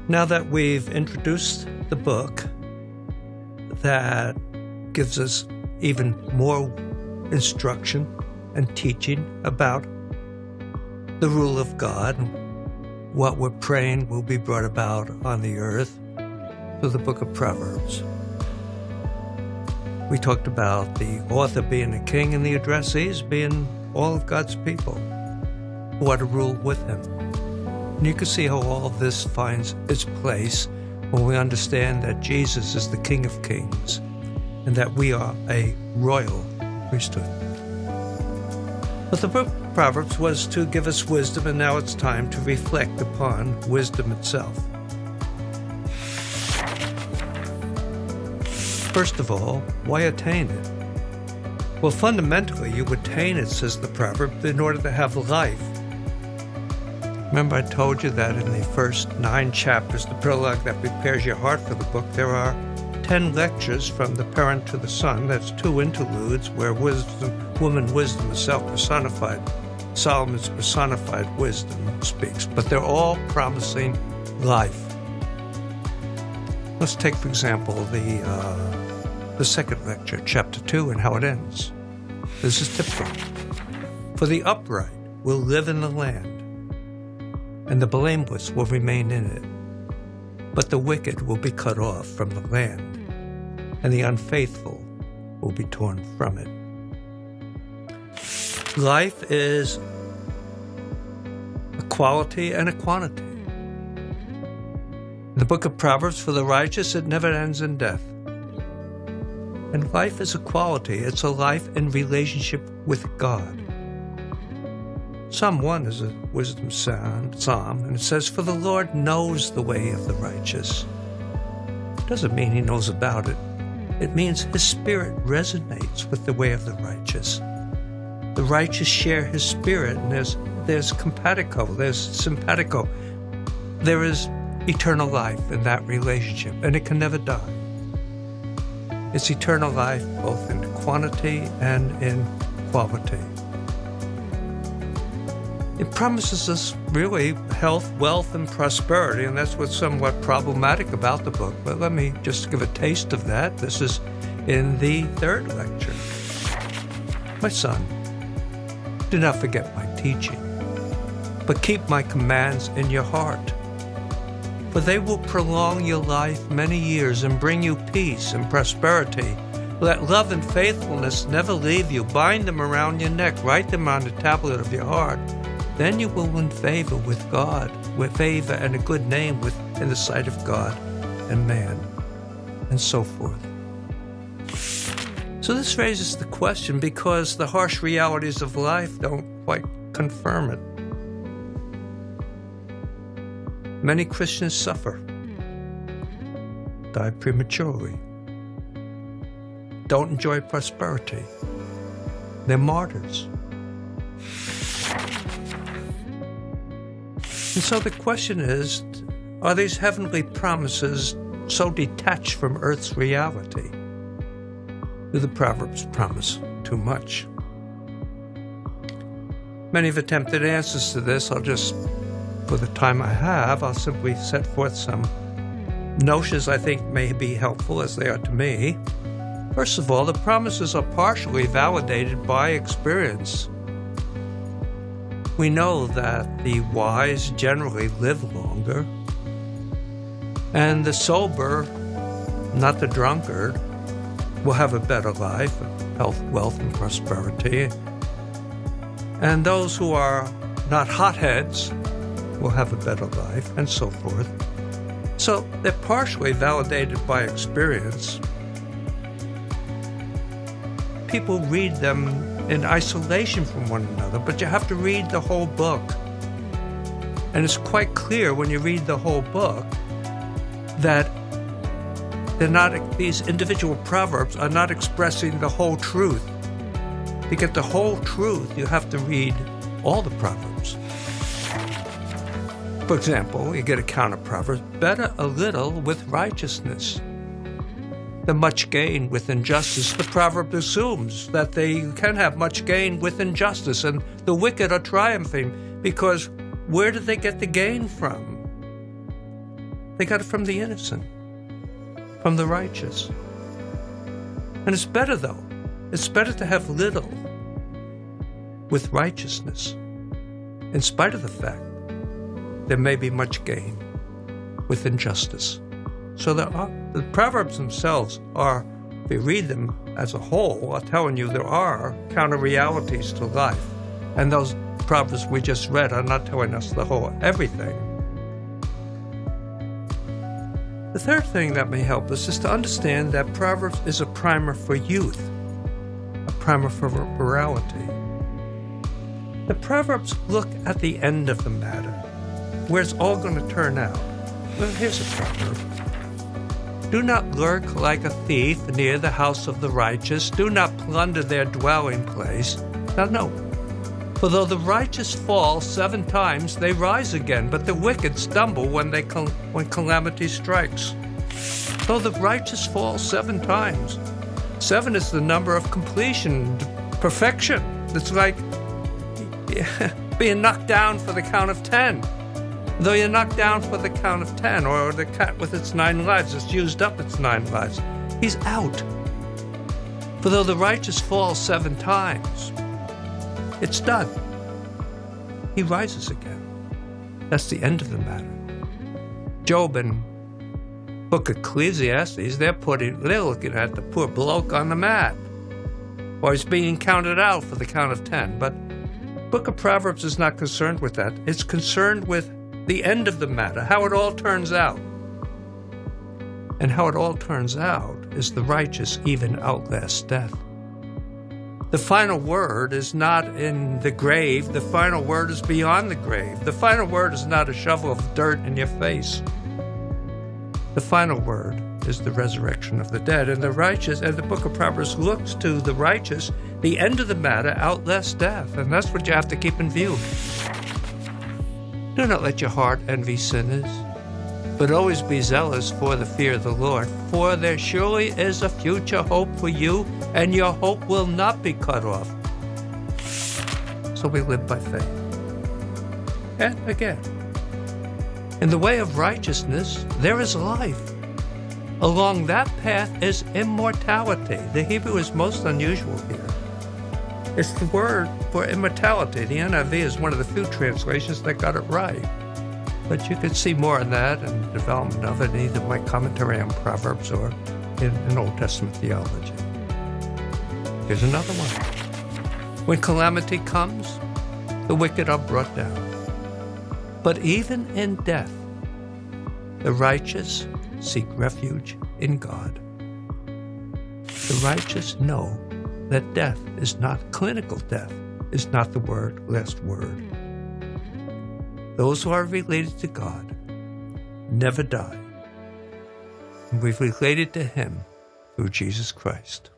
Now that we've introduced the book that gives us even more instruction and teaching about the rule of God, what we're praying will be brought about on the earth through the book of Proverbs. We talked about the author being a king and the addressees being all of God's people who are to rule with him. And you can see how all of this finds its place when we understand that Jesus is the King of Kings and that we are a royal priesthood. But the book of Proverbs was to give us wisdom, and now it's time to reflect upon wisdom itself. First of all, why attain it? Well, fundamentally, you attain it, says the proverb, in order to have life. Remember I told you that in the first 9 chapters, the prologue that prepares your heart for the book, there are 10 lectures from the parent to the son. That's 2 interludes where woman wisdom is self-personified. Solomon's personified wisdom speaks, but they're all promising life. Let's take, for example, the second lecture, chapter 2, and how it ends. This is typical. For the upright will live in the land, and the blameless will remain in it. But the wicked will be cut off from the land, and the unfaithful will be torn from it. Life is a quality and a quantity. In the book of Proverbs, for the righteous, it never ends in death. And life is a quality. It's a life in relationship with God. Psalm 1 is a wisdom psalm, and it says, for the Lord knows the way of the righteous. It doesn't mean he knows about it. It means his spirit resonates with the way of the righteous. The righteous share his spirit, and there's simpatico, there's simpatico. There is eternal life in that relationship, and it can never die. It's eternal life both in quantity and in quality. It promises us really health, wealth, and prosperity, and that's what's somewhat problematic about the book. But let me just give a taste of that. This is in the 3rd lecture. My son, do not forget my teaching, but keep my commands in your heart. For they will prolong your life many years and bring you peace and prosperity. Let love and faithfulness never leave you. Bind them around your neck. Write them on the tablet of your heart. Then you will win favor with God, with favor and a good name in the sight of God and man, and so forth. So this raises the question because the harsh realities of life don't quite confirm it. Many Christians suffer, die prematurely, don't enjoy prosperity. They're martyrs. And so the question is, are these heavenly promises so detached from earth's reality? Do the Proverbs promise too much? Many have attempted answers to this. For the time I have, I'll simply set forth some notions I think may be helpful as they are to me. First of all, the promises are partially validated by experience. We know that the wise generally live longer, and the sober, not the drunkard, will have a better life, health, wealth, and prosperity. And those who are not hotheads will have a better life, and so forth. So they're partially validated by experience. People read them in isolation from one another, but you have to read the whole book. And it's quite clear when you read the whole book that these individual proverbs are not expressing the whole truth. To get the whole truth, you have to read all the proverbs. For example, you get a counter proverb, better a little with righteousness than much gain with injustice. The proverb assumes that they can have much gain with injustice, and the wicked are triumphing because where did they get the gain from? They got it from the innocent, from the righteous. And it's better, though. It's better to have little with righteousness, in spite of the fact there may be much gain with injustice. So the Proverbs themselves are, if you read them as a whole, are telling you there are counter-realities to life. And those Proverbs we just read are not telling us the whole everything. The third thing that may help us is to understand that Proverbs is a primer for youth, a primer for morality. The Proverbs look at the end of the matter, where it's all going to turn out. Well, here's a proverb. Do not lurk like a thief near the house of the righteous. Do not plunder their dwelling place. Now, no. For though the righteous fall 7 times, they rise again, but the wicked stumble when calamity strikes. Though the righteous fall 7 times. 7 is the number of completion, perfection. It's like being knocked down for the count of 10. Though you're knocked down for the count of 10, or the cat with its 9 lives, it's used up its 9 lives. He's out. For though the righteous falls 7 times, it's done. He rises again. That's the end of the matter. Job and book of Ecclesiastes, they're looking at the poor bloke on the mat, or he's being counted out for the count of 10. But book of Proverbs is not concerned with that. It's concerned with the end of the matter, how it all turns out. And how it all turns out is the righteous even outlast death. The final word is not in the grave. The final word is beyond the grave. The final word is not a shovel of dirt in your face. The final word is the resurrection of the dead. And the righteous, and the book of Proverbs looks to the righteous, the end of the matter outlasts death. And that's what you have to keep in view. Do not let your heart envy sinners, but always be zealous for the fear of the Lord. For there surely is a future hope for you, and your hope will not be cut off. So we live by faith. And again, in the way of righteousness, there is life. Along that path is immortality. The Hebrew is most unusual here. It's the word for immortality. The NIV is one of the few translations that got it right. But you can see more on that and the development of it in either my commentary on Proverbs or in Old Testament theology. Here's another one. When calamity comes, the wicked are brought down. But even in death, the righteous seek refuge in God. The righteous know that death is not clinical death, is not the last word. Those who are related to God never die. And we've related to Him through Jesus Christ.